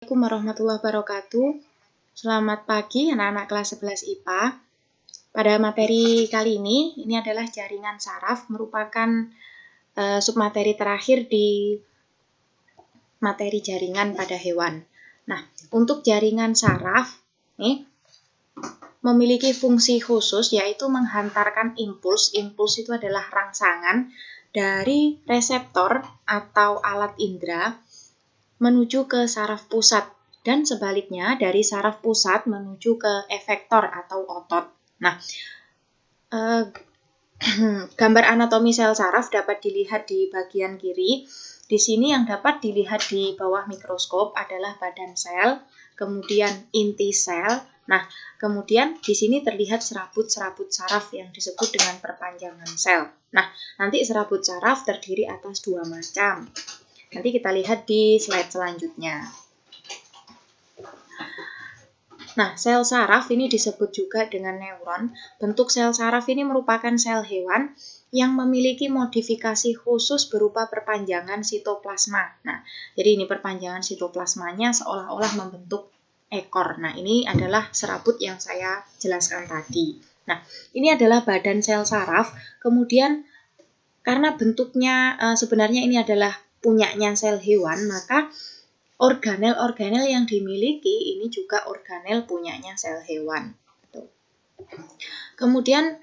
Assalamualaikum warahmatullahi wabarakatuh. Selamat pagi anak-anak kelas 11 IPA. Pada materi kali ini adalah jaringan saraf, merupakan submateri terakhir di materi jaringan pada hewan. Nah, untuk jaringan saraf memiliki fungsi khusus, yaitu menghantarkan impuls. Impuls itu adalah rangsangan dari reseptor atau alat indera menuju ke saraf pusat, dan sebaliknya dari saraf pusat menuju ke efektor atau otot. Nah, gambar anatomi sel saraf dapat dilihat di bagian kiri. Di sini yang dapat dilihat di bawah mikroskop adalah badan sel, kemudian inti sel. Nah, kemudian di sini terlihat serabut-serabut saraf yang disebut dengan perpanjangan sel. Nah, nanti serabut saraf terdiri atas dua macam. Nanti kita lihat di slide selanjutnya. Nah, sel saraf ini disebut juga dengan neuron. Bentuk sel saraf ini merupakan sel hewan yang memiliki modifikasi khusus berupa perpanjangan sitoplasma. Nah, jadi ini perpanjangan sitoplasmanya seolah-olah membentuk ekor. Nah, ini adalah serabut yang saya jelaskan tadi. Nah, ini adalah badan sel saraf. Kemudian, karena bentuknya sebenarnya ini adalah punyanya sel hewan, maka organel-organel yang dimiliki ini juga organel punyanya sel hewan. Kemudian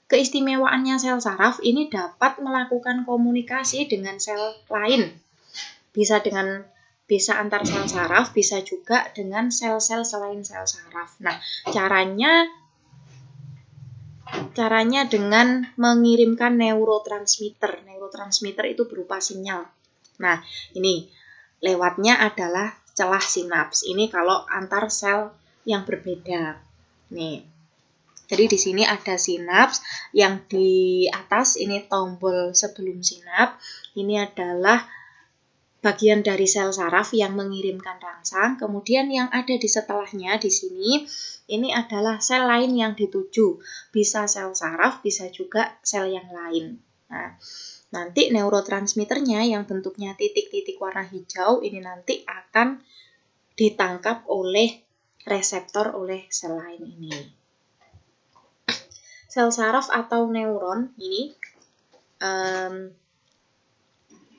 keistimewaannya sel saraf ini dapat melakukan komunikasi dengan sel lain. Bisa antar sel saraf, bisa juga dengan sel-sel selain sel saraf. Nah, caranya dengan mengirimkan neurotransmitter. Neurotransmitter itu berupa sinyal. Nah, ini lewatnya adalah celah sinaps. Ini kalau antar sel yang berbeda. Nih. Jadi di sini ada sinaps, yang di atas ini tombol sebelum sinaps. Ini adalah bagian dari sel saraf yang mengirimkan rangsang. Kemudian yang ada di setelahnya di sini ini adalah sel lain yang dituju. Bisa sel saraf, bisa juga sel yang lain. Nah, nanti neurotransmitternya yang bentuknya titik-titik warna hijau ini nanti akan ditangkap oleh reseptor oleh sel lain ini. Sel saraf atau neuron ini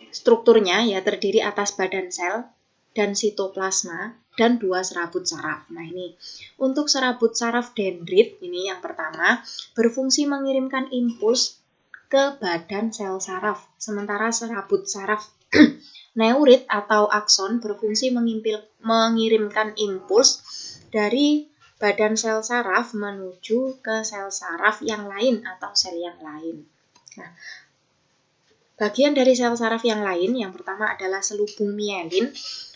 strukturnya ya terdiri atas badan sel dan sitoplasma dan dua serabut saraf. Nah, ini untuk serabut saraf dendrit ini yang pertama berfungsi mengirimkan impuls ke badan sel saraf. Sementara serabut saraf neurit atau akson berfungsi mengirimkan impuls dari badan sel saraf menuju ke sel saraf yang lain atau sel yang lain. Nah, bagian dari sel saraf yang lain yang pertama adalah selubung mielin.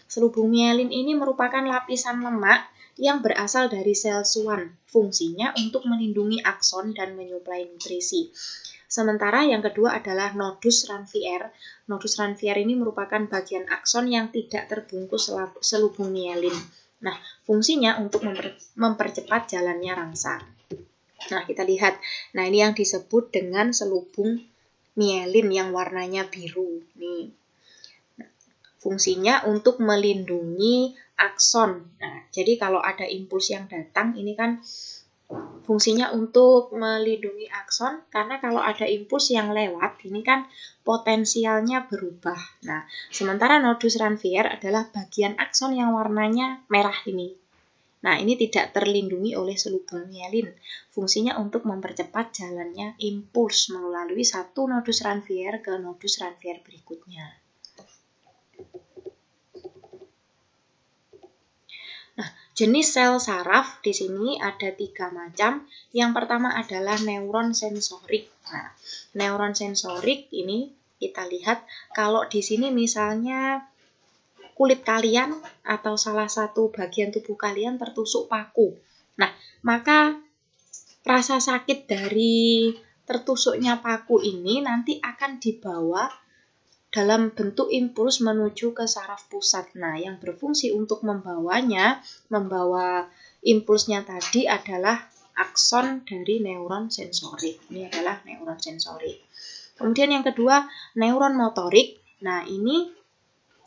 Selubung mielin ini merupakan lapisan lemak yang berasal dari sel Schwann. Fungsinya untuk melindungi akson dan menyuplai nutrisi. Sementara yang kedua adalah nodus Ranvier. Nodus Ranvier ini merupakan bagian akson yang tidak terbungkus selubung mielin. Nah, fungsinya untuk mempercepat jalannya rangsang. Nah, kita lihat. Nah, ini yang disebut dengan selubung mielin yang warnanya biru. Nih. Nah, fungsinya untuk melindungi akson. Nah, jadi kalau ada impuls yang datang, ini kan fungsinya untuk melindungi akson, karena kalau ada impuls yang lewat, ini kan potensialnya berubah. Nah, sementara nodus Ranvier adalah bagian akson yang warnanya merah ini. Nah, ini tidak terlindungi oleh selubung mielin. Fungsinya untuk mempercepat jalannya impuls melalui satu nodus Ranvier ke nodus Ranvier berikutnya. Nah, jenis sel saraf di sini ada 3 macam. Yang pertama adalah neuron sensorik. Nah, neuron sensorik ini kita lihat kalau di sini misalnya kulit kalian atau salah satu bagian tubuh kalian tertusuk paku. Nah, maka rasa sakit dari tertusuknya paku ini nanti akan dibawa dalam bentuk impuls menuju ke saraf pusat. Nah, yang berfungsi untuk membawa impulsnya tadi adalah akson dari neuron sensorik. Ini adalah neuron sensorik. Kemudian yang kedua, neuron motorik. Nah, ini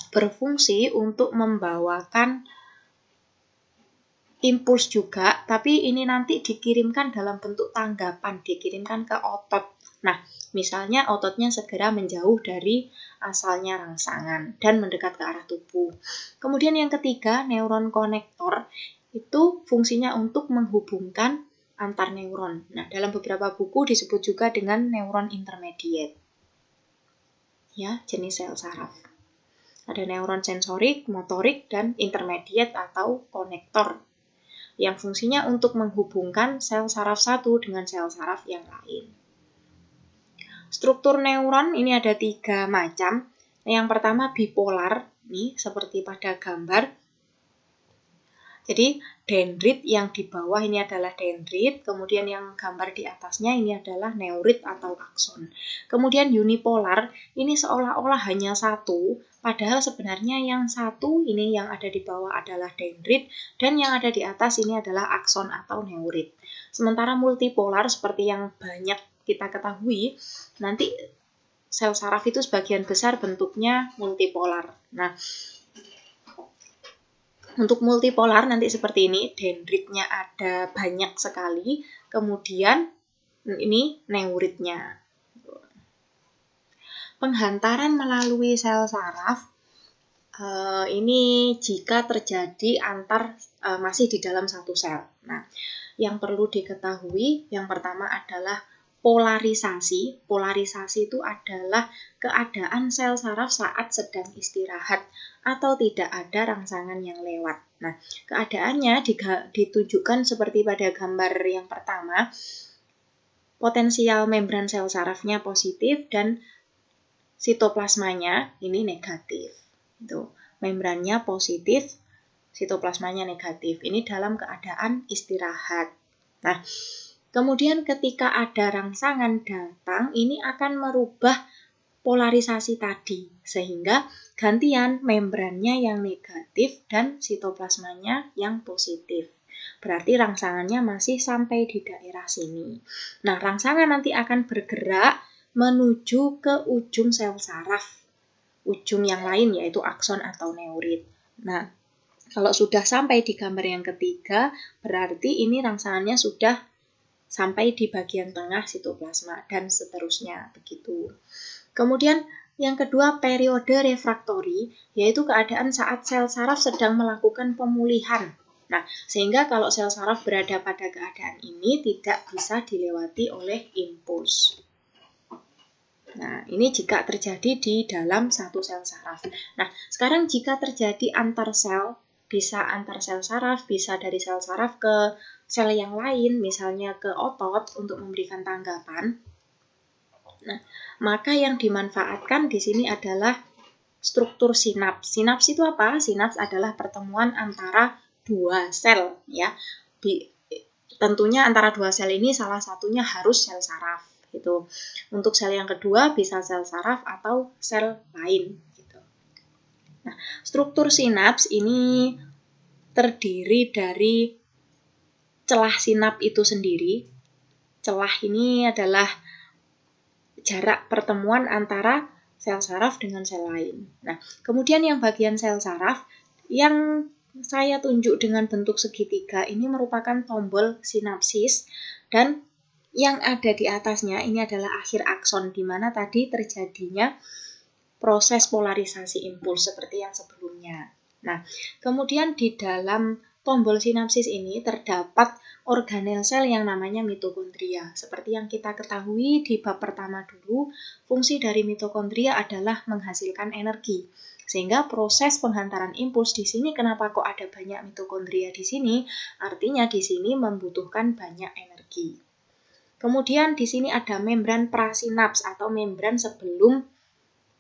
berfungsi untuk membawakan impuls juga, tapi ini nanti dikirimkan dalam bentuk tanggapan, dikirimkan ke otot. Nah, misalnya ototnya segera menjauh dari asalnya rangsangan dan mendekat ke arah tubuh. Kemudian yang ketiga, neuron konektor, itu fungsinya untuk menghubungkan antar neuron. Nah, dalam beberapa buku disebut juga dengan neuron intermediate. Ya, jenis sel saraf. Ada neuron sensorik, motorik, dan intermediate atau konektor, yang fungsinya untuk menghubungkan sel saraf satu dengan sel saraf yang lain. Struktur neuron ini ada 3 macam. Yang pertama bipolar, nih seperti pada gambar. Jadi dendrit yang di bawah ini adalah dendrit, kemudian yang gambar di atasnya ini adalah neurit atau akson. Kemudian unipolar, ini seolah-olah hanya satu, padahal sebenarnya yang satu ini yang ada di bawah adalah dendrit, dan yang ada di atas ini adalah akson atau neurit. Sementara multipolar seperti yang banyak kita ketahui, nanti sel saraf itu sebagian besar bentuknya multipolar. Nah, untuk multipolar nanti seperti ini, dendritnya ada banyak sekali, kemudian ini neuritnya. Penghantaran melalui sel saraf ini jika terjadi masih di dalam satu sel. Nah, yang perlu diketahui yang pertama adalah polarisasi. Polarisasi itu adalah keadaan sel saraf saat sedang istirahat atau tidak ada rangsangan yang lewat. Nah, keadaannya ditunjukkan seperti pada gambar yang pertama. Potensial membran sel sarafnya positif dan sitoplasmanya ini negatif. Itu, membrannya positif, sitoplasmanya negatif. Ini dalam keadaan istirahat. Nah, kemudian ketika ada rangsangan datang, ini akan merubah polarisasi tadi, sehingga gantian membrannya yang negatif dan sitoplasmanya yang positif. Berarti rangsangannya masih sampai di daerah sini. Nah, rangsangan nanti akan bergerak menuju ke ujung sel saraf, ujung yang lain yaitu akson atau neurit. Nah, kalau sudah sampai di gambar yang ketiga, berarti ini rangsangannya sudah sampai di bagian tengah sitoplasma dan seterusnya begitu. Kemudian yang kedua periode refraktori, yaitu keadaan saat sel saraf sedang melakukan pemulihan. Nah, sehingga kalau sel saraf berada pada keadaan ini tidak bisa dilewati oleh impuls. Nah, ini jika terjadi di dalam satu sel saraf. Nah, sekarang jika terjadi antar sel, bisa antar sel saraf, bisa dari sel saraf ke sel yang lain, misalnya ke otot untuk memberikan tanggapan. Nah, maka yang dimanfaatkan di sini adalah struktur sinaps. Sinaps itu apa? Sinaps adalah pertemuan antara dua sel, ya. Tentunya antara dua sel ini salah satunya harus sel saraf, gitu. Untuk sel yang kedua bisa sel saraf atau sel lain, gitu. Nah, struktur sinaps ini terdiri dari celah sinap itu sendiri. Celah ini adalah jarak pertemuan antara sel saraf dengan sel lain. Nah, kemudian yang bagian sel saraf yang saya tunjuk dengan bentuk segitiga ini merupakan tombol sinapsis, dan yang ada di atasnya ini adalah akhir akson, di mana tadi terjadinya proses polarisasi impuls seperti yang sebelumnya. Nah, kemudian di dalam tombol sinapsis ini terdapat organel sel yang namanya mitokondria. Seperti yang kita ketahui di bab pertama dulu, fungsi dari mitokondria adalah menghasilkan energi. Sehingga proses penghantaran impuls di sini, kenapa kok ada banyak mitokondria di sini? Artinya di sini membutuhkan banyak energi. Kemudian di sini ada membran prasinaps atau membran sebelum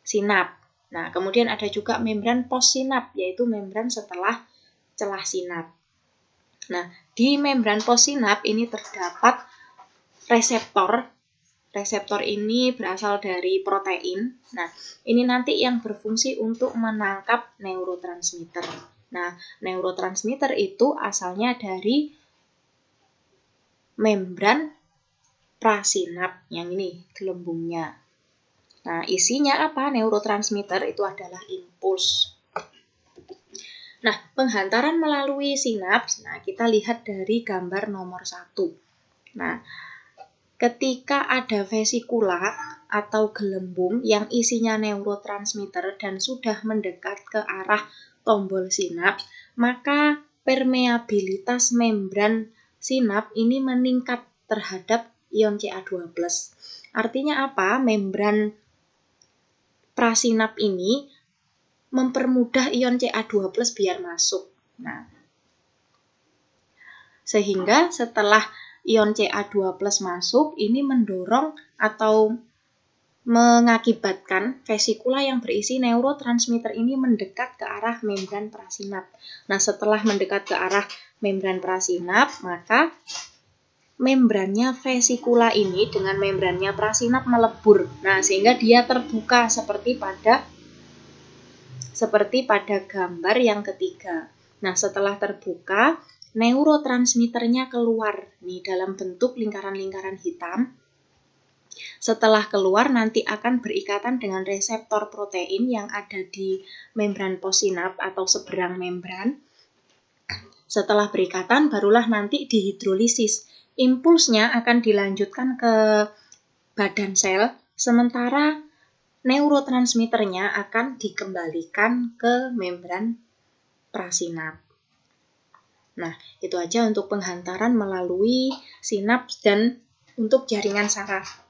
sinap. Nah, kemudian ada juga membran postsinap, yaitu membran setelah celah sinap. Nah, di membran postsinap ini terdapat reseptor. Reseptor ini berasal dari protein. Nah, ini nanti yang berfungsi untuk menangkap neurotransmitter. Nah, neurotransmitter itu asalnya dari membran prasinap, yang ini gelembungnya. Nah, isinya apa? Neurotransmitter itu adalah impuls. Nah, penghantaran melalui sinaps, nah kita lihat dari gambar nomor 1. Nah, ketika ada vesikula atau gelembung yang isinya neurotransmitter dan sudah mendekat ke arah tombol sinaps, maka permeabilitas membran sinaps ini meningkat terhadap ion Ca2+. Artinya apa? Membran prasinap ini mempermudah ion Ca2+ biar masuk. Nah, sehingga setelah ion Ca2+ masuk, ini mendorong atau mengakibatkan vesikula yang berisi neurotransmitter ini mendekat ke arah membran prasinap. Nah, setelah mendekat ke arah membran prasinap, maka membrannya vesikula ini dengan membrannya prasinap melebur. Nah, sehingga dia terbuka seperti pada gambar yang ketiga. Nah, setelah terbuka, neurotransmitternya keluar nih dalam bentuk lingkaran-lingkaran hitam. Setelah keluar nanti akan berikatan dengan reseptor protein yang ada di membran possinap atau seberang membran. Setelah berikatan barulah nanti dihidrolisis. Impulsnya akan dilanjutkan ke badan sel, sementara neurotransmitternya akan dikembalikan ke membran prasinap. Nah, itu aja untuk penghantaran melalui sinaps dan untuk jaringan saraf.